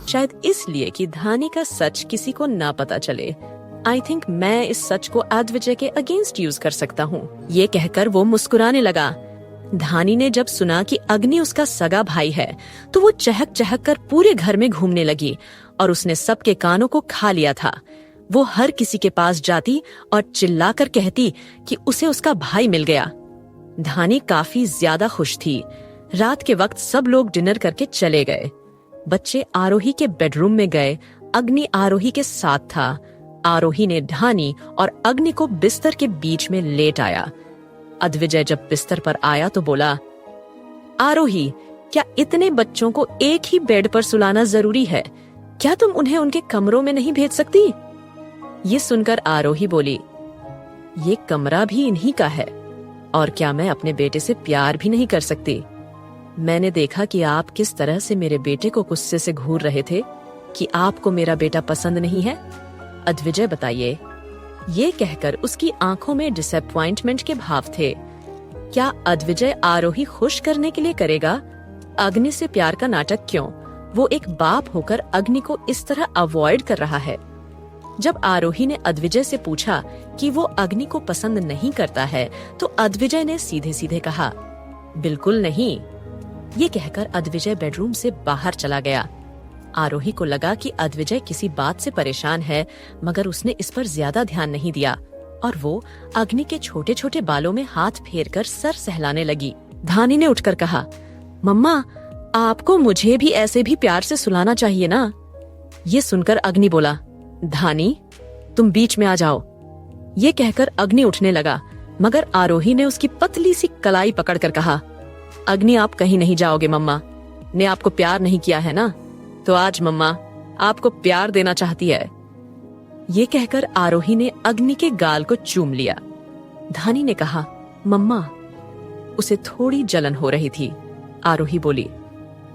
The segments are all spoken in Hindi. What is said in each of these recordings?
शायद इसलिए कि धानी का सच किसी को ना पता चले। आई थिंक मैं इस सच को अद्विजय के अगेंस्ट यूज कर सकता हूँ। ये कहकर वो मुस्कुराने लगा। धानी ने जब सुना कि अग्नि उसका सगा भाई है तो वो चहक चहक कर पूरे घर में घूमने लगी और उसने सबके कानों को खा लिया था। वो हर किसी के पास जाती और चिल्लाकर कहती कि उसे उसका भाई मिल गया। धानी काफी ज्यादा खुश थी। रात के वक्त सब लोग डिनर करके चले गए। बच्चे आरोही के बेडरूम में गए। अग्नि आरोही के साथ था। आरोही ने धानी और अग्नि को बिस्तर के बीच में लेट आया। अद्विजय जब बिस्तर पर आया तो बोला, आरोही, क्या इतने बच्चों को एक ही बेड पर सुलाना जरूरी है? क्या तुम उन्हें उनके कमरों में नहीं भेज सकती? ये सुनकर आरोही बोली, ये कमरा भी इन्हीं का है और क्या मैं अपने बेटे से प्यार भी नहीं कर सकती? मैंने देखा कि आप किस तरह से मेरे बेटे को गुस्से से घूर रहे थे कि आपको मेरा बेटा पसंद नहीं है। अद्विजय बताइए। ये कहकर उसकी आंखों में डिसअपॉइंटमेंट के भाव थे। क्या अद्विजय आरोही खुश करने के लिए करेगा? अग्नि से प्यार का नाटक क्यों? वो एक बाप होकर अग्नि को इस तरह अवॉइड कर रहा है। जब आरोही ने अद्विजय से पूछा कि वो अग्नि को पसंद नहीं करता है तो अद्विजय ने सीधे सीधे कहा, बिल्कुल नहीं। ये कहकर अद्विजय बेडरूम से बाहर चला गया। आरोही को लगा कि अद्विजय किसी बात से परेशान है, मगर उसने इस पर ज्यादा ध्यान नहीं दिया और वो अग्नि के छोटे छोटे बालों में हाथ फेरकर सर सहलाने लगी। धानी ने उठकर कहा, मम्मा, आपको मुझे भी ऐसे भी प्यार से सुलाना चाहिए ना। ये सुनकर अग्नि बोला, धानी, तुम बीच में आ जाओ। ये कहकर अग्नि उठने लगा, मगर आरोही ने उसकी पतली सी कलाई पकड़कर कहा, अग्नि, आप कहीं नहीं जाओगे। मम्मा ने आपको प्यार नहीं किया है ना, तो आज मम्मा आपको प्यार देना चाहती है। ये कहकर आरोही ने अग्नि के गाल को चूम लिया। धानी ने कहा, मम्मा। उसे थोड़ी जलन हो रही थी। आरोही बोली,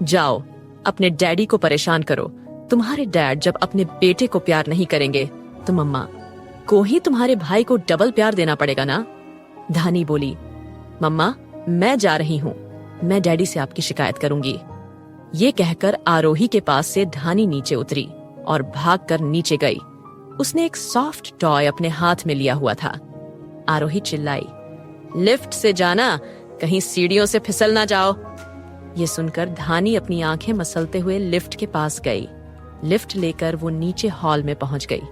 जाओ अपने डैडी को परेशान करो। तुम्हारे डैड जब अपने बेटे को प्यार नहीं करेंगे तो मम्मा को ही तुम्हारे भाई को डबल प्यार देना पड़ेगा ना। धानी बोली, मम्मा, मैं जा रही हूँ। मैं डैडी से आपकी शिकायत करूंगी। ये कहकर आरोही के पास से धानी नीचे उतरी और भागकर नीचे गई। उसने एक सॉफ्ट टॉय अपने हाथ में लिया हुआ था। आरोही चिल्लाई, लिफ्ट से जाना, कहीं सीढ़ियों से फिसल ना जाओ। ये सुनकर धानी अपनी आंखें मसलते हुए लिफ्ट के पास गई। लिफ्ट लेकर वो नीचे हॉल में पहुंच गई।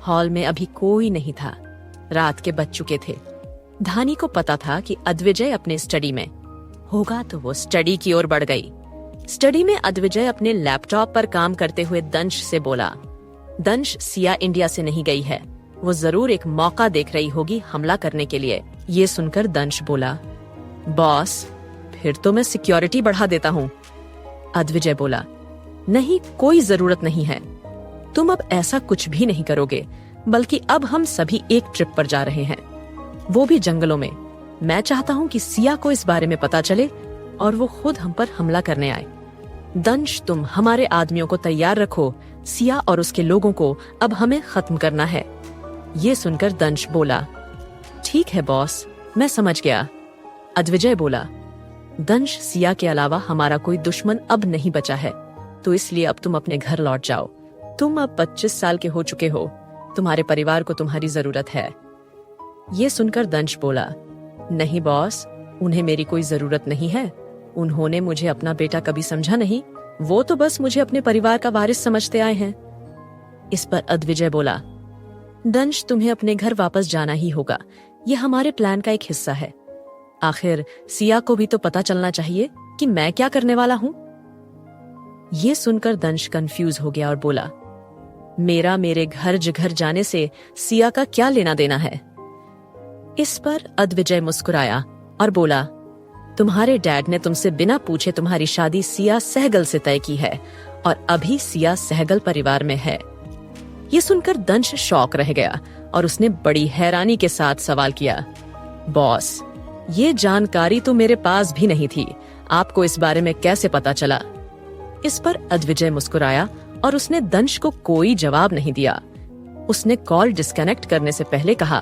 हॉल में अभी कोई नहीं था। रात के बज चुके थे। धानी को पता था कि अद्विजय अपने स्टडी में होगा, तो वो स्टडी की ओर बढ़ गई। स्टडी में अद्विजय अपने लैपटॉप पर काम करते हुए दंश से बोला, दंश, सिया इंडिया से नहीं गई है। वो जरूर एक मौका देख रही होगी हमला करने के लिए। ये सुनकर दंश बोला, बॉस, फिर तो मैं सिक्योरिटी बढ़ा देता हूँ। अद्विजय बोला, नहीं, कोई जरूरत नहीं है। तुम अब ऐसा कुछ भी नहीं करोगे, बल्कि अब हम सभी एक ट्रिप पर जा रहे हैं, वो भी जंगलों में। मैं चाहता हूँ कि सिया को इस बारे में पता चले और वो खुद हम पर हमला करने आए। दंश, तुम हमारे आदमियों को तैयार रखो। सिया और उसके लोगों को अब हमें खत्म करना है। ये सुनकर दंश बोला, ठीक है बॉस, मैं समझ गया। अद्विजय बोला, दंश, सिया के अलावा हमारा कोई दुश्मन अब नहीं बचा है, तो इसलिए अब तुम अपने घर लौट जाओ। तुम अब 25 साल के हो चुके हो। तुम्हारे परिवार को तुम्हारी जरूरत है। ये सुनकर दंश बोला, नहीं बॉस, उन्हें मेरी कोई जरूरत नहीं है। उन्होंने मुझे अपना बेटा कभी समझा नहीं। वो तो बस मुझे अपने परिवार का वारिस समझते आए हैं। इस पर अद्विजय बोला, दंश, तुम्हें अपने घर वापस जाना ही होगा। ये हमारे प्लान का एक हिस्सा है। आखिर सिया को भी तो पता चलना चाहिए कि मैं क्या करने वाला हूँ। ये सुनकर दंश कंफ्यूज हो गया और बोला, मेरे घर जिघर जाने से सिया का क्या लेना देना है। इस पर अद्विजय मुस्कुराया और बोला, तुम्हारे डैड ने तुमसे बिना पूछे तुम्हारी शादी सिया सहगल से तय की है और अभी सिया सहगल परिवार में है। ये सुनकर दंश शॉक रह गया और उसने बड़ी हैरानी के साथ सवाल किया, बॉस, ये जानकारी तो मेरे पास भी नहीं थी। आपको इस बारे में कैसे पता चला? इस पर अद्विजय मुस्कुराया और उसने दंश को कोई जवाब नहीं दिया। उसने कॉल डिस्कनेक्ट करने से पहले कहा,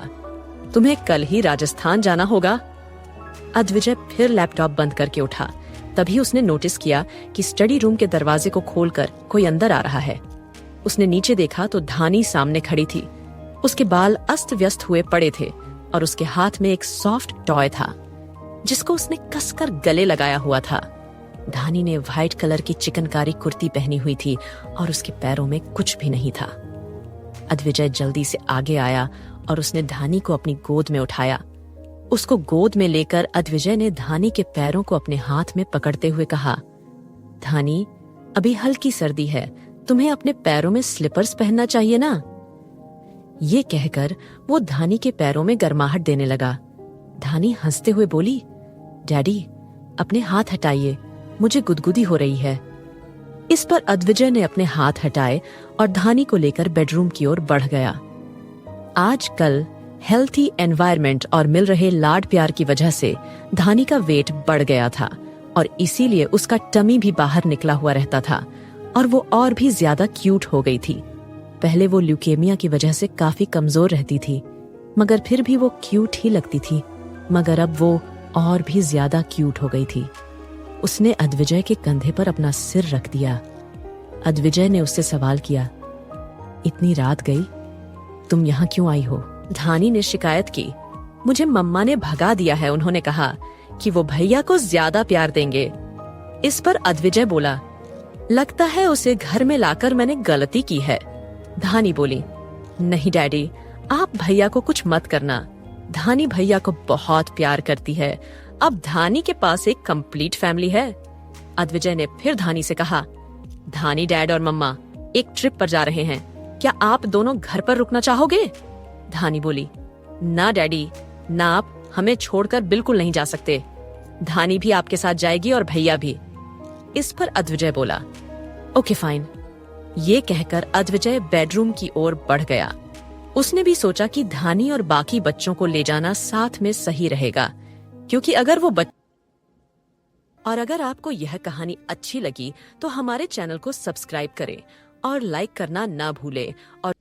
तुम्हें कल ही राजस्थान जाना होगा। अद्विजय फिर लैपटॉप बंद करके उठा। तभी उसने नोटिस किया कि स्टडी रूम के दरवाजे को खोलकर कोई अंदर आ रहा है। उसने नीचे देखा तो धानी सामने खड़ी थी। उसके बाल अस्त व्यस्त हुए पड़े थे और उसके हाथ में एक सॉफ्ट टॉय था जिसको उसने कसकर गले लगाया हुआ था। धानी ने व्हाइट कलर की चिकनकारी कुर्ती पहनी हुई थी और उसके पैरों में कुछ भी नहीं था। अद्विजय जल्दी से आगे आया और उसने धानी को अपनी गोद में उठाया। उसको गोद में लेकर अद्विजय ने धानी के पैरों को अपने हाथ में पकड़ते हुए कहा, धानी, अभी हल्की सर्दी है, तुम्हें अपने पैरों में स्लीपर्स पहनना चाहिए ना। ये कहकर वो धानी के पैरों में गर्माहट देने लगा। धानी हंसते हुए बोली, डैडी, अपने हाथ हटाइए, मुझे गुदगुदी हो रही है। इस पर अद्विजय ने अपने हाथ हटाए और धानी को लेकर बेडरूम की ओर बढ़ गया। आजकल हेल्थी एनवायरनमेंट और मिल रहे लाड प्यार की वजह से धानी का वेट बढ़ गया था और इसीलिए उसका टमी भी बाहर निकला हुआ रहता था और वो और भी ज्यादा क्यूट हो गई थी। पहले वो ल्यूकेमिया की वजह से काफी कमजोर रहती थी, मगर फिर भी वो क्यूट ही लगती थी। मगर अब वो और भी ज्यादा क्यूट हो गई थी। उसने अद्विजय के कंधे पर अपना सिर रख दिया। अद्विजय ने उससे सवाल किया, इतनी रात गई, तुम यहाँ क्यों आई हो? धानी ने शिकायत की, मुझे मम्मा ने भगा दिया है। उन्होंने कहा कि वो भैया को ज्यादा प्यार देंगे। इस पर अद्विजय बोला, लगता है उसे घर में लाकर मैंने गलती की है। धानी बोली, नहीं डैडी, आप भैया को कुछ मत करना। धानी भैया को बहुत प्यार करती है। अब धानी के पास एक कंप्लीट फैमिली है। अद्विजय ने फिर धानी से कहा, धानी, डैड और मम्मा एक ट्रिप पर जा रहे हैं, क्या आप दोनों घर पर रुकना चाहोगे? धानी बोली, ना डैडी, ना, आप हमें छोड़कर बिल्कुल नहीं जा सकते। धानी भी आपके साथ जाएगी और भैया भी। इस पर अद्विजय बोला, ओके फाइन। ये कहकर अद्विजय बेडरूम की ओर बढ़ गया। उसने भी सोचा कि धानी और बाकी बच्चों को ले जाना साथ में सही रहेगा, क्योंकि अगर वो और अगर आपको यह कहानी अच्छी लगी तो हमारे चैनल को सब्सक्राइब करें और लाइक करना ना भूलें और